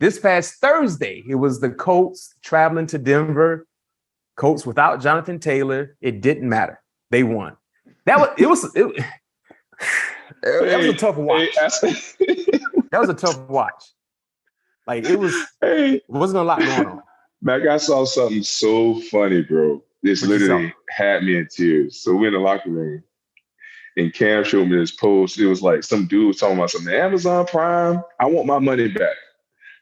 This past Thursday, it was the Colts traveling to Denver. Colts without Jonathan Taylor. It didn't matter. They won. That was a tough watch. That was a tough watch. Like it wasn't a lot going on. Mac, I saw something so funny, bro. This literally had me in tears. So we're in the locker room, and Cam showed me this post. It was like some dude was talking about something. Amazon Prime, I want my money back.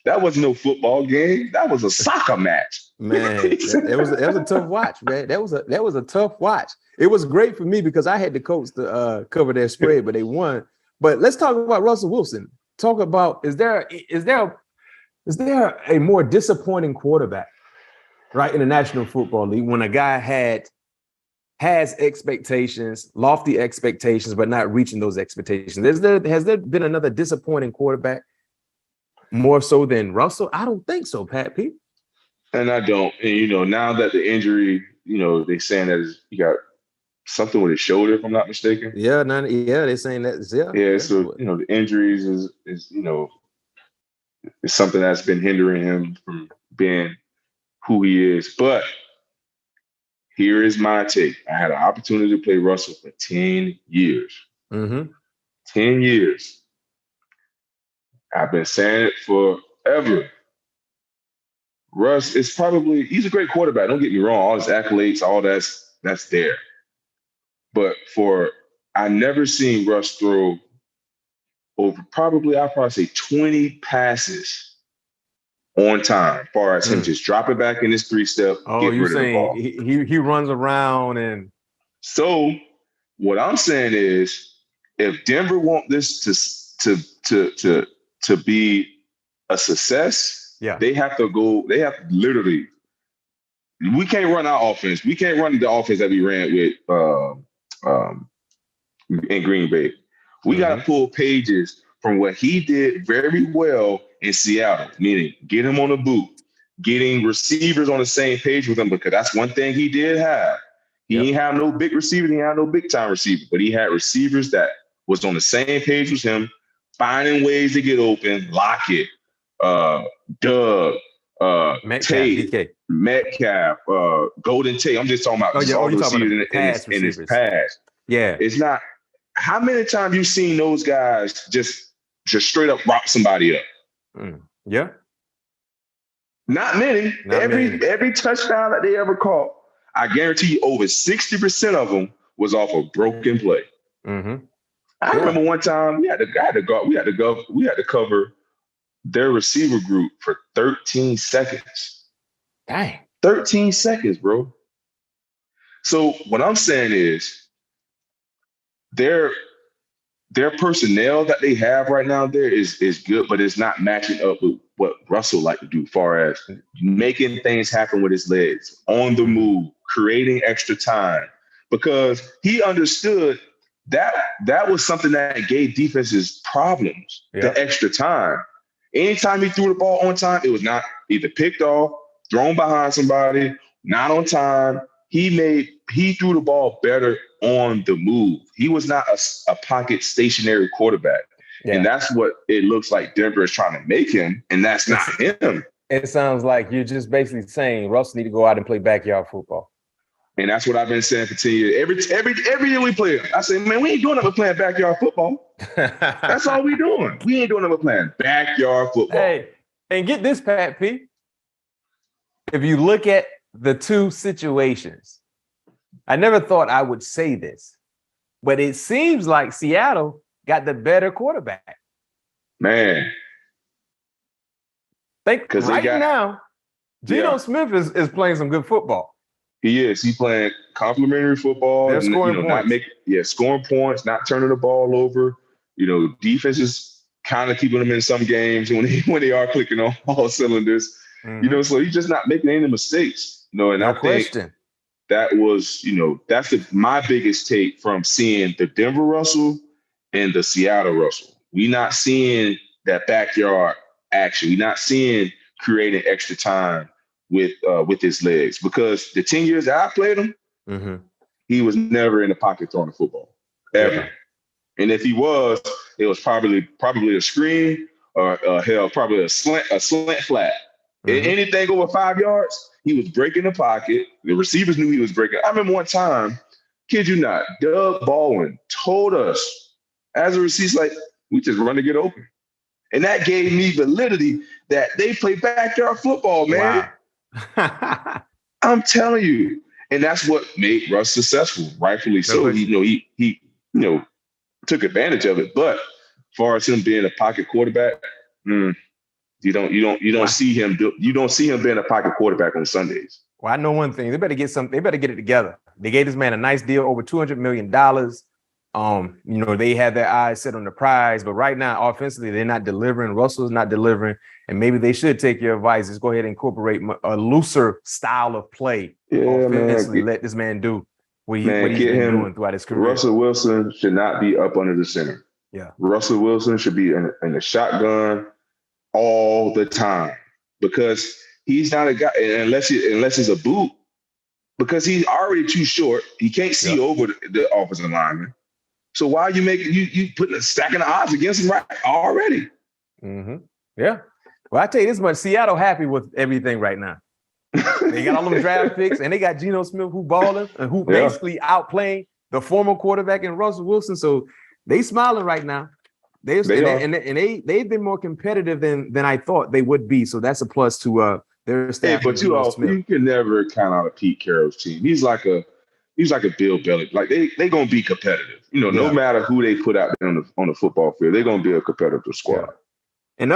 That wasn't no football game. That was a soccer match. Man, it was a tough watch, man. That was a tough watch. It was great for me because I had the Colts to cover their spread, but they won. But let's talk about Russell Wilson. Talk about is there a more disappointing quarterback, right, in the National Football League when a guy has expectations, lofty expectations, but not reaching those expectations? Has there been another disappointing quarterback more so than Russell? I don't think so, Pat P. And I don't. And, now that the injury, they're saying that you got something with his shoulder, if I'm not mistaken. Yeah, they're saying that. Yeah. So, the injuries is it's something that's been hindering him from being who he is. But here is my take. I had an opportunity to play Russell for 10 years. Mm-hmm. 10 years. I've been saying it forever. Russ he's a great quarterback. Don't get me wrong. All his accolades, all that's there. But I never seen Russ throw over I'll probably say 20 passes on time, as far as him just drop it back in his 3-step. Oh, you're saying he runs around and. So what I'm saying is, if Denver want this to be a success, they have to literally. We can't run our offense. We can't run the offense that we ran with in Green Bay. We got to pull pages from what he did very well in Seattle, meaning get him on the boot, getting receivers on the same page with him, because that's one thing he did have. He didn't have no big receivers. He had no big time receivers, but he had receivers that was on the same page with him, finding ways to get open. Lockett, Doug, Metcalf, Golden Tate. I'm just talking about all the receivers in his pass. Yeah. It's not how many times you've seen those guys just straight up rock somebody up. Yeah. Not many. Every touchdown that they ever caught, I guarantee you over 60% of them was off a broken play. Mm-hmm. I remember one time we had to cover their receiver group for 13 seconds. Dang. 13 seconds, bro. So what I'm saying is their personnel that they have right now there is good, but it's not matching up with what Russell like to do, as far as making things happen with his legs, on the move, creating extra time, because he understood that was something that gave defenses problems, the extra time. Anytime he threw the ball on time, it was not either picked off, thrown behind somebody, not on time. He threw the ball better on the move. He was not a pocket stationary quarterback. Yeah. And that's what it looks like Denver is trying to make him, and that's not him. It sounds like you're just basically saying Russ need to go out and play backyard football. And that's what I've been saying for 10 years. Every year we play, I say, man, we ain't doing nothing but playing backyard football. That's all we doing. We ain't doing nothing but playing backyard football. Hey, and get this, Pat P. If you look at the two situations, I never thought I would say this, but it seems like Seattle got the better quarterback. Man. Now, Geno Smith is playing some good football. He is. He's playing complimentary football. They're scoring points. Scoring points, not turning the ball over. Defense is kind of keeping them in some games when they are clicking on all cylinders. Mm-hmm. So he's just not making any mistakes. And I think that was, that's my biggest take from seeing the Denver Russell and the Seattle Russell. We're not seeing that backyard action. We're not seeing creating extra time with his legs, because the 10 years that I played him, he was never in the pocket throwing the football, ever. Yeah. And if he was, it was probably a screen or hell, probably a slant flat. Anything over 5 yards, he was breaking the pocket. The receivers knew he was breaking. I remember one time, kid you not, Doug Baldwin told us as a receiver, like, we just run to get open. And that gave me validity that they play backyard football, man. Wow. I'm telling you. And that's what made Russ successful, rightfully so. He took advantage of it. But as far as him being a pocket quarterback, you don't see him being a pocket quarterback on Sundays. Well, I know one thing. They better get it together. They gave this man a nice deal, over $200 million. They had their eyes set on the prize, but right now, offensively, they're not delivering. Russell's not delivering, and maybe they should take your advice. Just go ahead and incorporate a looser style of play. Offensively, let this man do what he's been doing throughout his career. Russell Wilson should not be up under the center. Yeah, Russell Wilson should be in the shotgun all the time, because he's not a guy, unless it's a boot, because he's already too short. He can't see over the offensive lineman. So why are you making you putting a stacking the odds against him right already? Mm-hmm. Yeah. Well, I tell you this much: Seattle happy with everything right now. They got all them draft picks, and they got Geno Smith who balling and who basically outplaying the former quarterback in Russell Wilson. So they smiling right now. They've been more competitive than I thought they would be. So that's a plus to their staff. But you can never count out a Pete Carroll's team. He's like a Bill Belichick. Like they gonna be competitive. No matter who they put out there on the football field, they're gonna be a competitive squad.